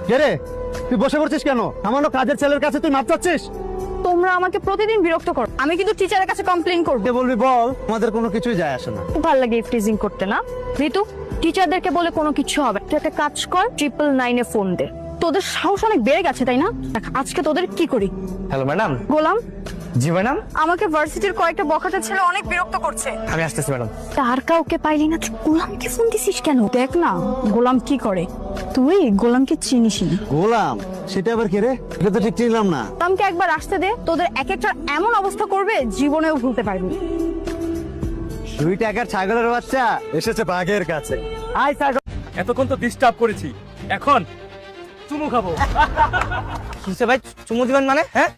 কে রে, তুই বসে পড়ছিস কেন? আমার কাজের ছেলের কাছে তুই মাপ চাচ্ছিস? তোমরা আমাকে প্রতিদিন বিরক্ত করো, আমি কিন্তু টিচারের কাছে কমপ্লেইন করব। কে বলবি বল, আমাদের কোনো কিছুই যায় আসে না। খুব ভালো লাগে টিজিং করতে না ঋতু। টিচারদেরকে বলে কোনো কিছু হবে, তুই একটা কাজ কর, 999 এ ফোন দে। তোদের সাহস অনেক বেড়ে গেছে তাই না? দেখ, আজকে তোদের কি করি। Hello madam. গোলাম, জি ম্যাডাম। আমাকে ভার্সিটির কয়েকটা বখাটে ছেলে অনেক বিরক্ত করছে। আমি আসতেছি ম্যাডাম। তার কাউকে পাইলি না, তুই গোলামকে ফোন দিছিস কেন? দেখ না গোলাম কি করে। তুই গোলামকে চিনিস না। গোলাম? সেটা আবার কে রে? এটা তো ঠিক চিনলাম না। গোলামকে একবার আসতে দে, তোদের এক একটা এমন অবস্থা করবে জীবনেও ভুলতে পারবি না। 2 টাকার ছাগলের বাচ্চা এসেছে বাঘের কাছে। আয় ছাগল। এতক্ষণ তো ডিস্টার্ব করেছি, এখন চুমু খাবো। কিসে ভাই চুমু দিবেন মানে? হ্যাঁ